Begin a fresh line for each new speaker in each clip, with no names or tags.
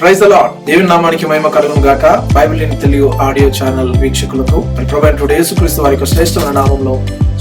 Praise the lord. దేవుని నామానికి మహిమ కలుగును గాక. Bible in Telugu audio channel వీక్షకులకు ప్రభువైన యేసుక్రీస్తు వారి యొక్క శ్రేష్టమైన నామంలో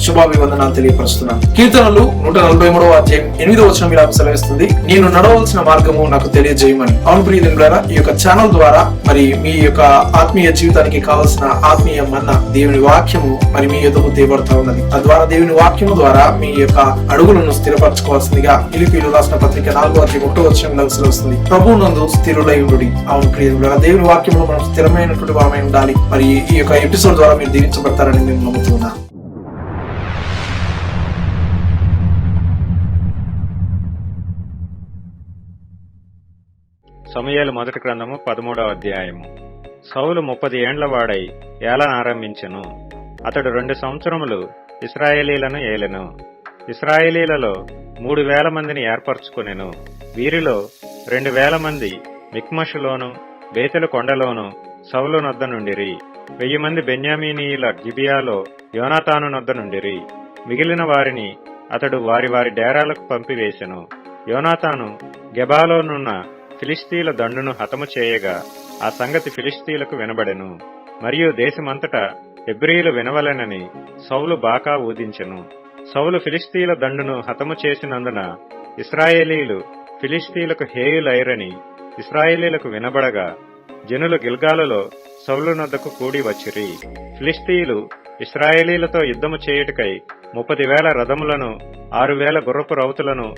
శుభాభివందనాలు తెలియపరుస్తున్నాను. కీర్తనలు 143వ అధ్యాయం 8వ వచనం ఇలా సెలవిస్తుంది, నేను నడవలసిన మార్గము నాకు తెలియజేయమని. అవును ప్రియమైన ఈ యొక్క ఛానల్ ద్వారా మరి మీ యొక్క ఆత్మీయ జీవితానికి కావాల్సిన ఆత్మీయ మన్న దేవుని వాక్యము మరి మీ ఎదుగు తేబడుతా ఉన్నది. తద్వారా దేవుని వాక్యము ద్వారా మీ యొక్క అడుగులను స్థిరపరచుకోవాల్సిందిగా ఫిలిప్పీయులకు రాసిన పత్రిక 4వ అధ్యాయం 1వ వచనంలో సెలవిస్తుంది, ప్రభువునందు స్థిరులై ఉండుడి. అవును ప్రియమైన దేవుని వాక్యంలో మనం స్థిరమైనటువంటి వారమై ఉండాలి. మరి ఈ యొక్క ఎపిసోడ్ ద్వారా మీరు దీవించబడతారని నేను నమ్ముతున్నా.
సమూయేలు మొదటి గ్రంథము 13వ అధ్యాయము. సౌలు 30 ఏండ్ల వాడై ఏలనారంభించెను. అతడు 2 సంవత్సరములు ఇశ్రాయేలీలను ఏలెను. ఇశ్రాయేలీలలో 3,000 మందిని ఏర్పరచుకొనెను. వీరిలో 2,000 మంది మిక్మషులోను బేతెలు కొండలోను సౌలు నొద్ద నుండిరి. 1000 మంది బెన్యామీనీయుల గిబియాలో యోనాతాను నొద్ద నుండిరి. మిగిలిన వారిని అతడు వారి వారి డేరాలకు పంపివేశెను. యోనాతాను గెబాలోనున్న ఫిలిష్తీల దండును హతము చేయగా ఆ సంగతి ఫిలిష్తీలకు వినబడెను. మరియు దేశమంతటా హెబ్రీయులు వినవలెనని సౌలు బాకా ఊదించెను. సౌలు ఫిలిష్తీల దండును హతము చేసినందున ఇశ్రాయేలీలు ఫిలిష్తీలకు హేయులైరని ఇశ్రాయేలీలకు వినబడగా జనులు గిల్గాలులో సౌలు నొద్దకు కూడి వచ్చిరి. ఫిలిష్తీయులు ఇశ్రాయేలీలతో యుద్ధము చేయుటకై 30,000 రథములను 6,000 గుర్రపు రౌతులను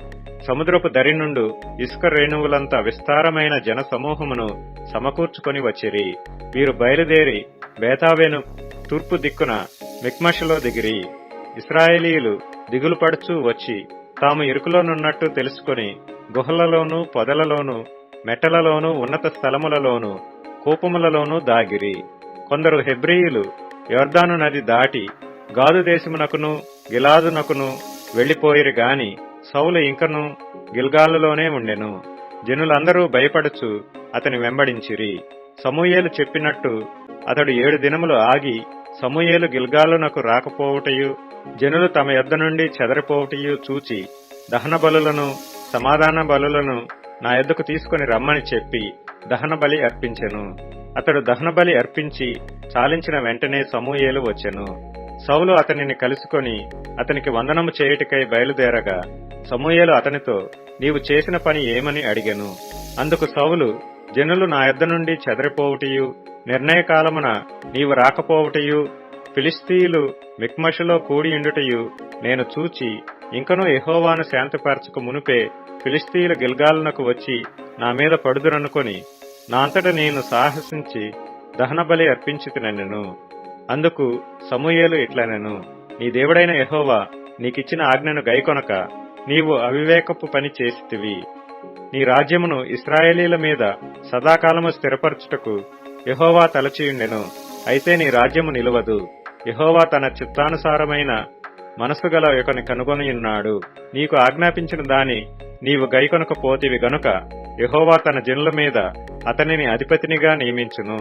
సముద్రపు దరి నుండు ఇసుక రేణువులంత విస్తారమైన జన సమూహమును సమకూర్చుకొని వచ్చిరి. వీరు బయలుదేరి బేతావేను తూర్పు దిక్కున మిక్మషులో దిగిరి. ఇశ్రాయేలీయులు దిగులు పడుచూ వచ్చి తాము ఇరుకులోనున్నట్టు తెలుసుకొని గుహలలోనూ పొదలలోనూ మెట్టలలోనూ ఉన్నత స్థలములలోనూ కూపములలోనూ దాగిరి. కొందరు హెబ్రీయులు యొర్దాను నది దాటి గాదు దేశమునకును గిలాదునకును వెళ్లిపోయిరు గాని సౌలు ఇంకను గిల్గాలులోనే ఉండెను. జనులందరూ భయపడుచు అతని వెంబడించిరి. సమూయేలు చెప్పినట్టు అతడు 7 దినములు ఆగి సమూయేలు గిల్గాలునకు రాకపోవుటయు జనులు తమ యొద్ద నుండి చెదరిపోవుటయు చూచి దహన బలులను సమాధాన బలులను నా యొద్దకు తీసుకుని రమ్మని చెప్పి దహన బలి అర్పించెను. అతడు దహన బలి అర్పించి చాలించిన వెంటనే సమూయేలు వచ్చెను. సౌలు అతనిని కలుసుకొని అతనికి వందనము చేయుటకై బయలుదేరగా సమూయేలు అతనితో నీవు చేసిన పని ఏమని అడిగెను. అందుకు సౌలు, జనులు నా యొద్ద నుండి చెదరిపోవుటయు నిర్ణయకాలమున నీవు రాకపోవుటయు ఫిలిష్తీయులు మిక్మషులో కూడియుండుటయు నేను చూచి ఇంకనూ యెహోవాను శాంతిపరచక మునుపే ఫిలిష్తీయుల గిల్గాలునకు వచ్చి నా మీద పడుదురనుకొని నా అంతట నేను సాహసించి దహనబలి అర్పించితినెను. అందుకు సమూయేలు ఇట్లనెను, నీ దేవుడైన యెహోవా నీకిచ్చిన ఆజ్ఞను గైకొనక నీవు అవివేకపు పని చేసితివి. నీ రాజ్యమును ఇశ్రాయేలీల మీద సదాకాలము స్థిరపరచుటకు యెహోవా తలచియుండెను. అయితే నీ రాజ్యము నిలువదు. యెహోవా తన చిత్తానుసారమైన మనసు గల ఒకని కనుగొనియున్నాడు. నీకు ఆజ్ఞాపించిన దాని నీవు గైకొనకపోతివి గనుక యెహోవా తన జనుల మీద అతనిని అధిపతినిగా నియమించును.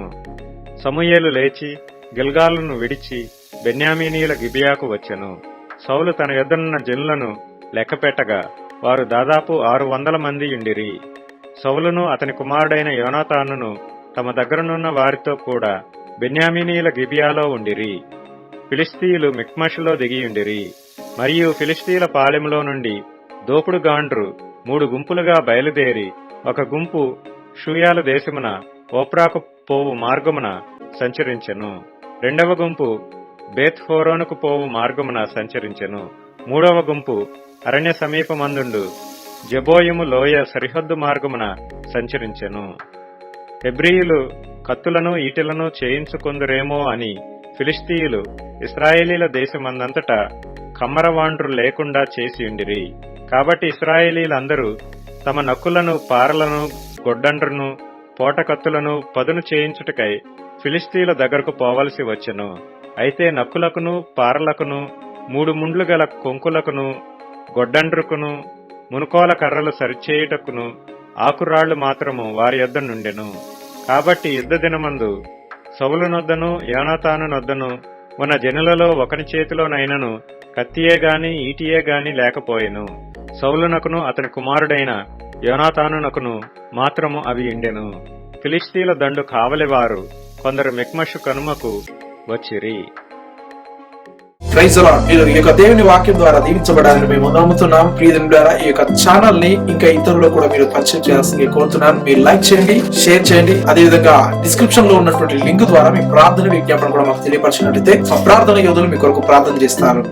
సమూయేలు లేచి గిల్గాలును విడిచి బెన్యామీనీయుల గిబియాకు వచ్చెను. సౌలు తన యొద్దనున్న జనులను లెక్కపెట్టగా వారు దాదాపు 600 మంది యుండిరి. సౌలును అతని కుమారుడైన యోనాతానును తమ దగ్గరనున్న వారితో కూడా బెన్యామీనీయుల గిబియాలో ఉండిరి. ఫిలిష్తీయులు మిక్మషులో దిగియుండిరి. మరియు ఫిలిష్తీయుల పాలెములో నుండి దోపుడుగాండ్రు 3 గుంపులుగా బయలుదేరి ఒక గుంపు షూయాలు దేశమున ఓప్రాకు పోవు మార్గమున సంచరించెను. 2వ గుంపు బేత్ హోరోనుకు పోవు మార్గమున సంచరించెను. 3వ గుంపు అరణ్య సమీపమందుండు జెబోయిము లోయ సరిహద్దు మార్గమున సంచరించెను. హెబ్రీయులు కత్తులను ఈటెలను చేయించుకొందురేమో అని ఫిలిష్తీయులు ఇశ్రాయేలీల దేశమందంతటా కమ్మరవాండ్రు లేకుండా చేసియుండిరి. కాబట్టి ఇశ్రాయేలీలందరూ తమ నక్కులను పారలను గొడ్డండ్రును పోటకత్తులను పదును చేయించుటకై ఫిలిష్తీయుల దగ్గరకు పోవలసి వచ్చెను. అయితే నక్కులకును పారలకును 3 ముండ్లు గల కొంకులకును గొడ్డండ్రుకును మునుకోల కర్రలు సరిచేయుటకును ఆకురాళ్లు మాత్రము వారి యొద్ద నుండెను. కాబట్టి యుద్ధ దినమందు సౌలు నొద్దను యోనాతాను నొద్దను ఉన్న జనులలో ఒకని చేతిలోనైనను కత్తియే గాని ఈటియే గాని లేకపోయెను. సౌలునకును అతని కుమారుడైన యోనాతానునకును మాత్రము అవి ఇండెను. ఫిలిష్తీల దండు కావలివారు కొందరు మిక్మషు కనుమకు వచ్చిరి.
Praise the Lord. మీరు ఈ యొక్క దేవుని వాక్యం ద్వారా దీవించబడాలని మేము నమ్ముతున్నాం. ప్రియమైన ద్వారా ఈ యొక్క ఛానల్ ని ఇంకా ఇతరులకు కూడా మీరు పరిచయం చేయాల్సింది కోరుతున్నాను. మీరు లైక్ చేయండి, షేర్ చేయండి. అదే విధంగా డిస్క్రిప్షన్ లో ఉన్నటువంటి లింక్ ద్వారా మీ ప్రార్థన విజ్ఞాపన కూడా మాకు తెలియపరిచినట్లయితే మా ప్రార్థన యోధులు మీ కొరకు ప్రార్థన చేస్తారు.